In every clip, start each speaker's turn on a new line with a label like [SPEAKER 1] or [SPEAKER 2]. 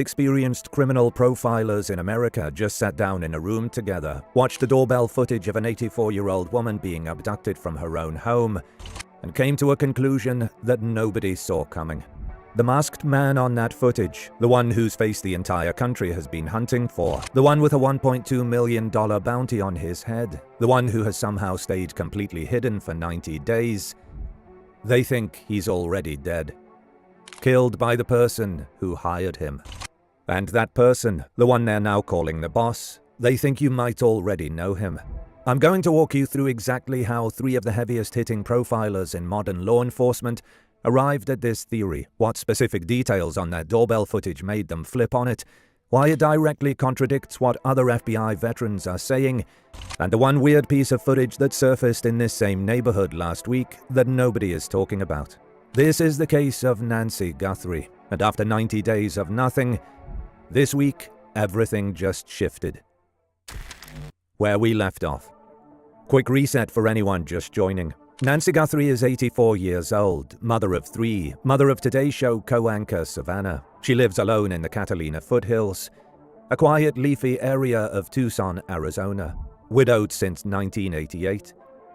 [SPEAKER 1] Experienced criminal profilers in America just sat down in a room together, watched the doorbell footage of an 84-year-old woman being abducted from her own home, and came to a conclusion that nobody saw coming. The masked man on that footage, the one whose face the entire country has been hunting for, the one with a $1.2 million bounty on his head, the one who has somehow stayed completely hidden for 90 days, they think he's already dead. Killed by the person who hired him. And that person, the one they're now calling the boss, they think you might already know him. I'm going to walk you through exactly how 3 of the heaviest hitting profilers in modern law enforcement arrived at this theory, what specific details on that doorbell footage made them flip on it, why it directly contradicts what other FBI veterans are saying, and the one weird piece of footage that surfaced in this same neighborhood last week that nobody is talking about. This is the case of Nancy Guthrie, and after 90 days of nothing, this week, everything just shifted. Where we left off. Quick reset for anyone just joining. Nancy Guthrie is 84 years old, mother of 3, mother of Today Show co-anchor Savannah. She lives alone in the Catalina foothills, a quiet, leafy area of Tucson, Arizona. Widowed since 1988.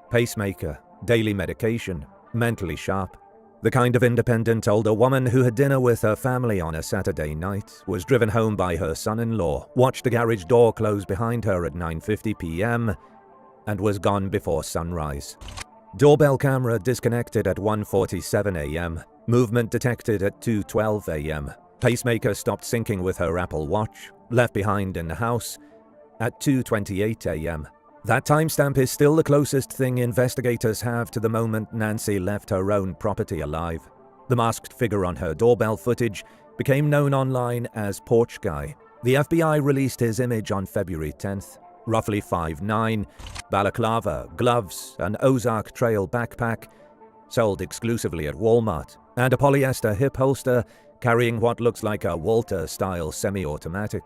[SPEAKER 1] Pacemaker, daily medication, mentally sharp. The kind of independent older woman who had dinner with her family on a Saturday night, was driven home by her son-in-law, watched the garage door close behind her at 9:50 p.m., and was gone before sunrise. Doorbell camera disconnected at 1:47 a.m., movement detected at 2:12 a.m., pacemaker stopped syncing with her Apple Watch, left behind in the house at 2:28 a.m. That timestamp is still the closest thing investigators have to the moment Nancy left her own property alive. The masked figure on her doorbell footage became known online as Porch Guy. The FBI released his image on February 10th. Roughly 5'9", balaclava, gloves, an Ozark Trail backpack, sold exclusively at Walmart, and a polyester hip holster carrying what looks like a Walter-style semi-automatic.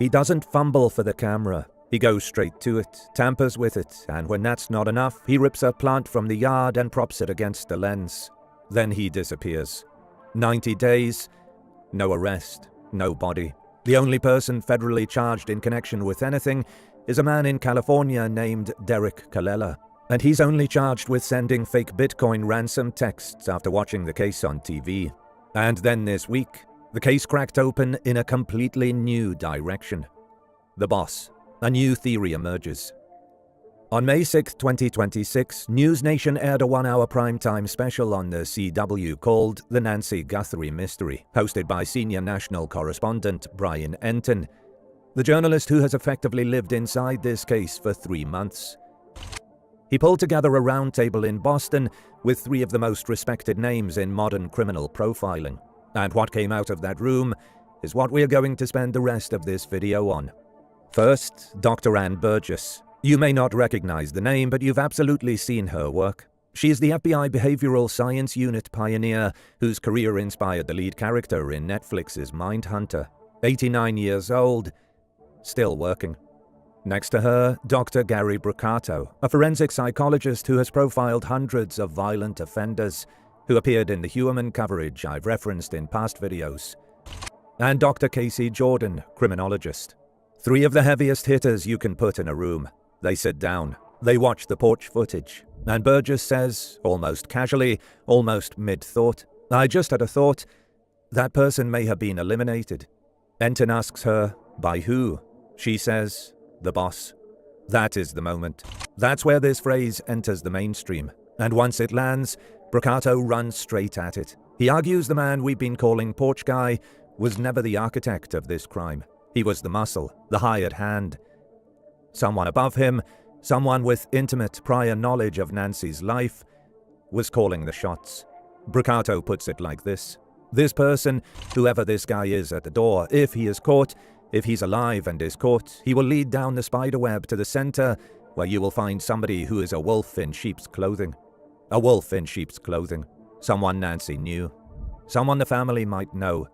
[SPEAKER 1] He doesn't fumble for the camera. He goes straight to it, tampers with it, and when that's not enough, he rips a plant from the yard and props it against the lens. Then he disappears. 90 days, no arrest, no body. The only person federally charged in connection with anything is a man in California named Derek Colella, and he's only charged with sending fake Bitcoin ransom texts after watching the case on TV. And then this week, the case cracked open in a completely new direction. The boss. A new theory emerges. On May 6, 2026, News Nation aired a 1-hour primetime special on the CW called The Nancy Guthrie Mystery, hosted by senior national correspondent Brian Enton, the journalist who has effectively lived inside this case for 3 months. He pulled together a roundtable in Boston with 3 of the most respected names in modern criminal profiling. And what came out of that room is what we're going to spend the rest of this video on. First, Dr. Ann Burgess. You may not recognize the name, but you've absolutely seen her work. She is the FBI Behavioral Science Unit pioneer whose career inspired the lead character in Netflix's Mindhunter. 89 years old, still working. Next to her, Dr. Gary Brucato, a forensic psychologist who has profiled hundreds of violent offenders, who appeared in the Human coverage I've referenced in past videos. And Dr. Casey Jordan, criminologist. 3 of the heaviest hitters you can put in a room. They sit down. They watch the porch footage. And Burgess says, almost casually, almost mid-thought, "I just had a thought. That person may have been eliminated." Enton asks her, "By who?" She says, "The boss." That is the moment. That's where this phrase enters the mainstream. And once it lands, Brucato runs straight at it. He argues the man we've been calling Porch Guy was never the architect of this crime. He was the muscle, the hired hand. Someone above him, someone with intimate prior knowledge of Nancy's life, was calling the shots. Brucato puts it like this. This person, whoever this guy is at the door, if he is caught, if he's alive and is caught, he will lead down the spiderweb to the center, where you will find somebody who is a wolf in sheep's clothing. A wolf in sheep's clothing. Someone Nancy knew. Someone the family might know.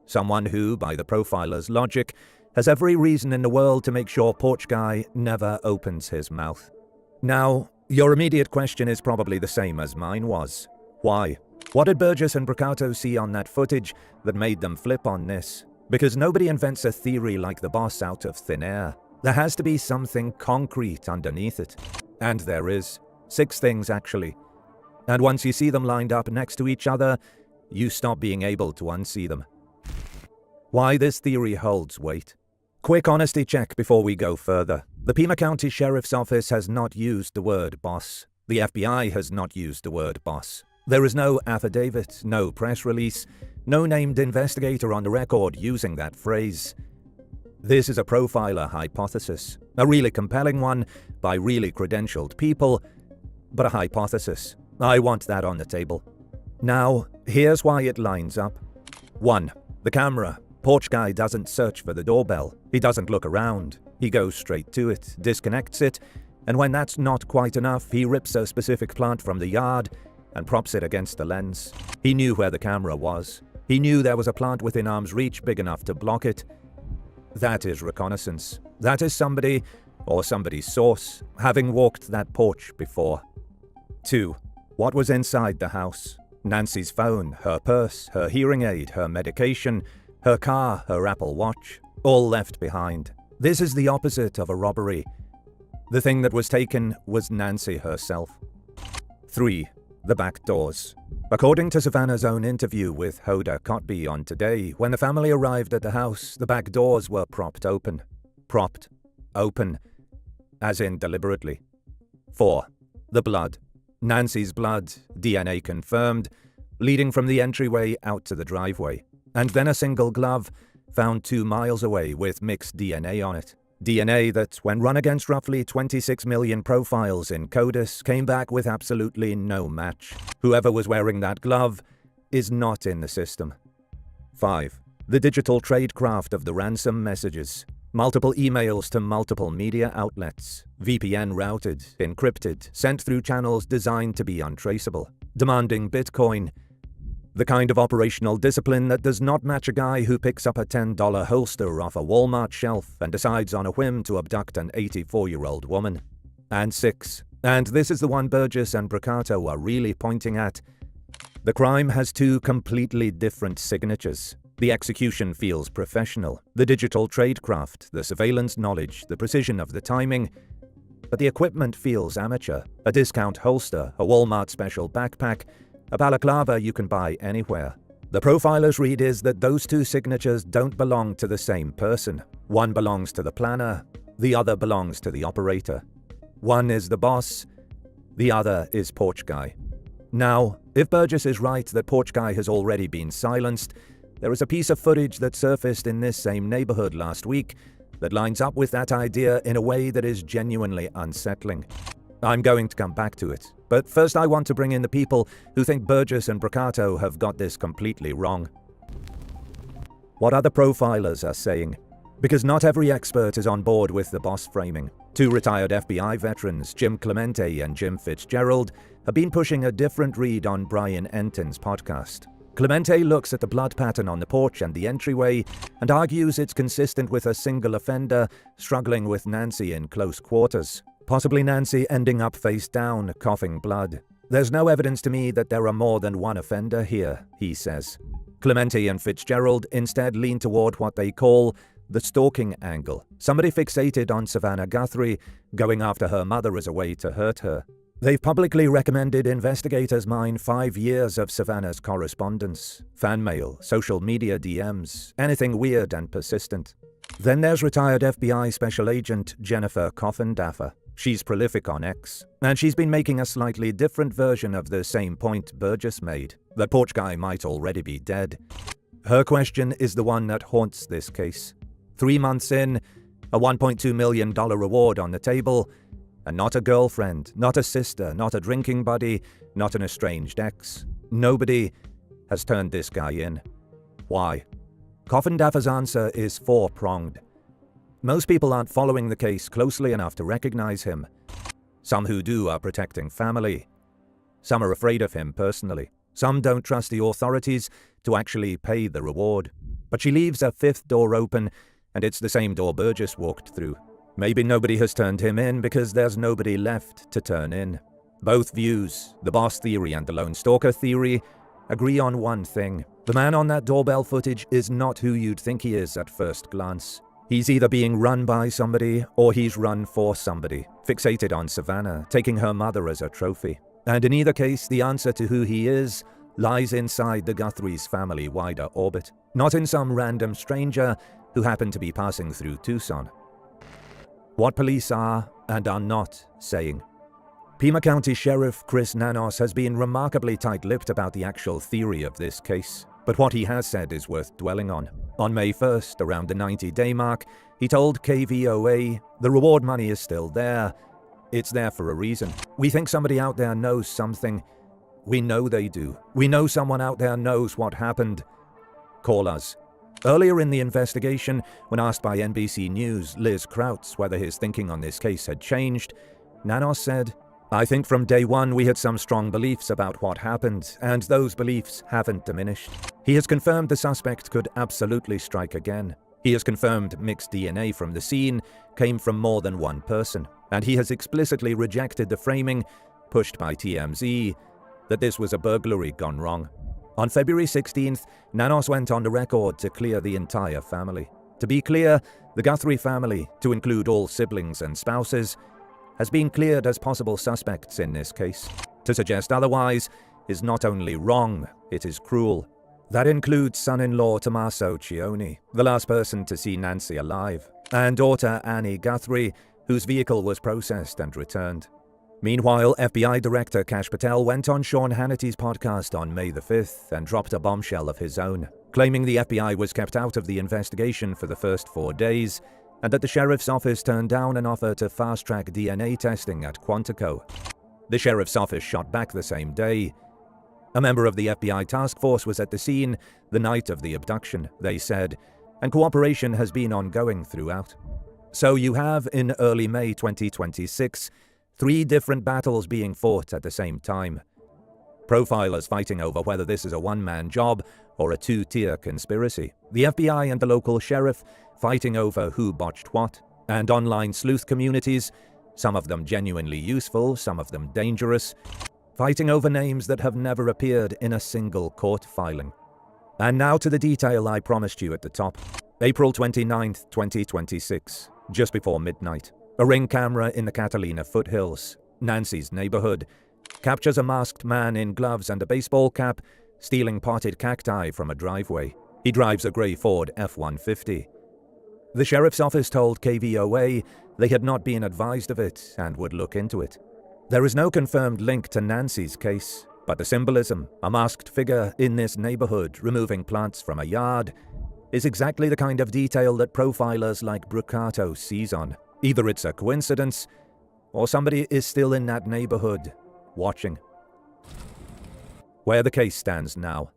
[SPEAKER 1] Someone who, by the profiler's logic, has every reason in the world to make sure Porch Guy never opens his mouth. Now, your immediate question is probably the same as mine was. Why? What did Burgess and Brucato see on that footage that made them flip on this? Because nobody invents a theory like the boss out of thin air. There has to be something concrete underneath it. And there is. 6 things, actually. And once you see them lined up next to each other, you stop being able to unsee them. Why this theory holds weight. Quick honesty check before we go further. The Pima County Sheriff's Office has not used the word boss. The FBI has not used the word boss. There is no affidavit, no press release, no named investigator on the record using that phrase. This is a profiler hypothesis, a really compelling one by really credentialed people, but a hypothesis. I want that on the table. Now, here's why it lines up. 1. The camera. Porch guy doesn't search for the doorbell. He doesn't look around. He goes straight to it, disconnects it, and when that's not quite enough, he rips a specific plant from the yard and props it against the lens. He knew where the camera was. He knew there was a plant within arm's reach big enough to block it. That is reconnaissance. That is somebody, or somebody's source, having walked that porch before. 2. What was inside the house? Nancy's phone, her purse, her hearing aid, her medication, her car, her Apple Watch, all left behind. This is the opposite of a robbery. The thing that was taken was Nancy herself. 3. The back doors. According to Savannah's own interview with Hoda Kotb on Today, when the family arrived at the house, the back doors were propped open. Propped open, as in deliberately. 4. The blood. Nancy's blood, DNA confirmed, leading from the entryway out to the driveway. And then a single glove, found 2 miles away with mixed DNA on it. DNA that, when run against roughly 26 million profiles in CODIS, came back with absolutely no match. Whoever was wearing that glove is not in the system. 5. The digital tradecraft of the ransom messages. Multiple emails to multiple media outlets. VPN routed, encrypted, sent through channels designed to be untraceable. Demanding Bitcoin. The kind of operational discipline that does not match a guy who picks up a $10 holster off a Walmart shelf and decides on a whim to abduct an 84-year-old woman. And 6. And this is the one Burgess and Briccato are really pointing at. The crime has 2 completely different signatures. The execution feels professional. The digital tradecraft, the surveillance knowledge, the precision of the timing. But the equipment feels amateur. A discount holster, a Walmart special backpack, a balaclava you can buy anywhere. The profiler's read is that those 2 signatures don't belong to the same person. One belongs to the planner, the other belongs to the operator. One is the boss, the other is Porch Guy. Now, if Burgess is right that Porch Guy has already been silenced, there is a piece of footage that surfaced in this same neighborhood last week that lines up with that idea in a way that is genuinely unsettling. I'm going to come back to it, but first I want to bring in the people who think Burgess and Briccato have got this completely wrong. What other profilers are saying? Because not every expert is on board with the boss framing. 2 retired FBI veterans, Jim Clemente and Jim Fitzgerald, have been pushing a different read on Brian Entin's podcast. Clemente looks at the blood pattern on the porch and the entryway and argues it's consistent with a single offender struggling with Nancy in close quarters. Possibly Nancy ending up face down, coughing blood. There's no evidence to me that there are more than one offender here, he says. Clemente and Fitzgerald instead lean toward what they call the stalking angle. Somebody fixated on Savannah Guthrie, going after her mother as a way to hurt her. They've publicly recommended investigators mine 5 years of Savannah's correspondence, fan mail, social media DMs, anything weird and persistent. Then there's retired FBI Special Agent Jennifer Coffindaffer. She's prolific on X, and she's been making a slightly different version of the same point Burgess made, that Porch Guy might already be dead. Her question is the one that haunts this case. 3 months in, a $1.2 million reward on the table, and not a girlfriend, not a sister, not a drinking buddy, not an estranged ex. Nobody has turned this guy in. Why? Coffindaffer's answer is 4-pronged. Most people aren't following the case closely enough to recognize him. Some who do are protecting family. Some are afraid of him personally. Some don't trust the authorities to actually pay the reward. But she leaves a 5th door open, and it's the same door Burgess walked through. Maybe nobody has turned him in because there's nobody left to turn in. Both views, the boss theory and the lone stalker theory, agree on one thing. The man on that doorbell footage is not who you'd think he is at first glance. He's either being run by somebody or he's run for somebody, fixated on Savannah, taking her mother as a trophy. And in either case, the answer to who he is lies inside the Guthrie's family wider orbit, not in some random stranger who happened to be passing through Tucson. What police are and are not saying. Pima County Sheriff Chris Nanos has been remarkably tight-lipped about the actual theory of this case, but what he has said is worth dwelling on. On May 1st, around the 90-day mark, he told KVOA, "The reward money is still there. It's there for a reason. We think somebody out there knows something. We know they do. We know someone out there knows what happened. Call us." Earlier in the investigation, when asked by NBC News' Liz Krautz whether his thinking on this case had changed, Nanos said, "I think from day one we had some strong beliefs about what happened, and those beliefs haven't diminished." He has confirmed the suspect could absolutely strike again. He has confirmed mixed DNA from the scene came from more than one person, and he has explicitly rejected the framing, pushed by TMZ, that this was a burglary gone wrong. On February 16th, Nanos went on the record to clear the entire family. To be clear, the Guthrie family, to include all siblings and spouses, has been cleared as possible suspects in this case. To suggest otherwise is not only wrong, it is cruel. That includes son-in-law Tommaso Cioni, the last person to see Nancy alive, and daughter Annie Guthrie, whose vehicle was processed and returned. Meanwhile, FBI Director Kash Patel went on Sean Hannity's podcast on May the 5th and dropped a bombshell of his own, claiming the FBI was kept out of the investigation for the first 4 days, and that the sheriff's office turned down an offer to fast-track DNA testing at Quantico. The sheriff's office shot back the same day. A member of the FBI task force was at the scene the night of the abduction, they said, and cooperation has been ongoing throughout. So you have, in early May 2026, 3 different battles being fought at the same time. Profilers fighting over whether this is a one-man job or a 2-tier conspiracy. The FBI and the local sheriff fighting over who botched what. And online sleuth communities, some of them genuinely useful, some of them dangerous, fighting over names that have never appeared in a single court filing. And now to the detail I promised you at the top. April 29th, 2026, just before midnight. A Ring camera in the Catalina foothills, Nancy's neighborhood, captures a masked man in gloves and a baseball cap stealing potted cacti from a driveway. He drives a grey Ford F-150. The sheriff's office told KVOA they had not been advised of it and would look into it. There is no confirmed link to Nancy's case, but the symbolism, a masked figure in this neighborhood removing plants from a yard, is exactly the kind of detail that profilers like Brucato seize on. Either it's a coincidence, or somebody is still in that neighborhood, watching. Where the case stands now.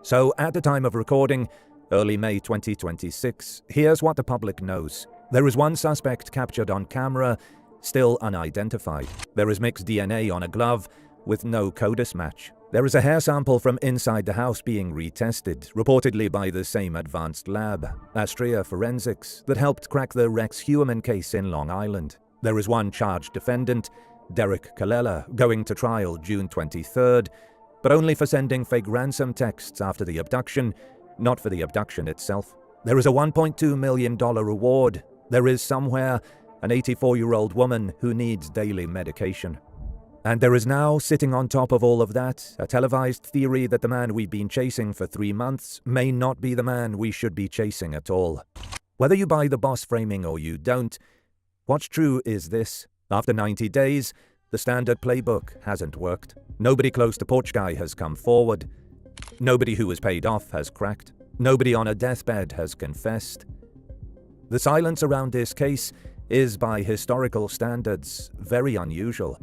[SPEAKER 1] So, at the time of recording, early May 2026, here's what the public knows. There is one suspect captured on camera, still unidentified. There is mixed DNA on a glove, with no CODIS match. There is a hair sample from inside the house being retested, reportedly by the same advanced lab, Astrea Forensics, that helped crack the Rex Heuermann case in Long Island. There is one charged defendant, Derek Colella, going to trial June 23rd, but only for sending fake ransom texts after the abduction, not for the abduction itself. There is a $1.2 million reward. There is somewhere an 84-year-old woman who needs daily medication. And there is now, sitting on top of all of that, a televised theory that the man we've been chasing for 3 months may not be the man we should be chasing at all. Whether you buy the boss framing or you don't, what's true is this. After 90 days, the standard playbook hasn't worked. Nobody close to Porch Guy has come forward. Nobody who was paid off has cracked. Nobody on a deathbed has confessed. The silence around this case is, by historical standards, very unusual.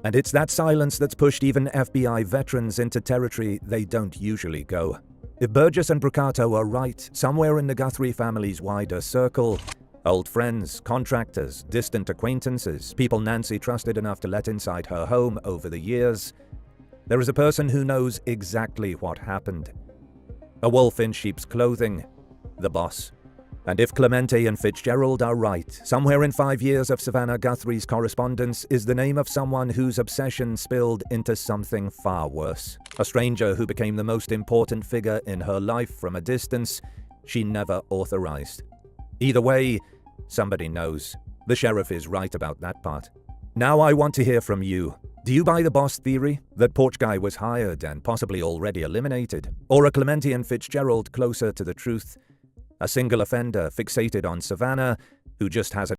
[SPEAKER 1] And it's that silence that's pushed even FBI veterans into territory they don't usually go. If Burgess and Brucato are right, somewhere in the Guthrie family's wider circle, old friends, contractors, distant acquaintances, people Nancy trusted enough to let inside her home over the years, there is a person who knows exactly what happened. A wolf in sheep's clothing, the boss. And if Clemente and Fitzgerald are right, somewhere in 5 years of Savannah Guthrie's correspondence is the name of someone whose obsession spilled into something far worse. A stranger who became the most important figure in her life from a distance she never authorized. Either way, somebody knows. The sheriff is right about that part. Now I want to hear from you. Do you buy the boss theory, that Porch Guy was hired and possibly already eliminated? Or are Clemente and Fitzgerald closer to the truth? A single offender fixated on Savannah, who just has a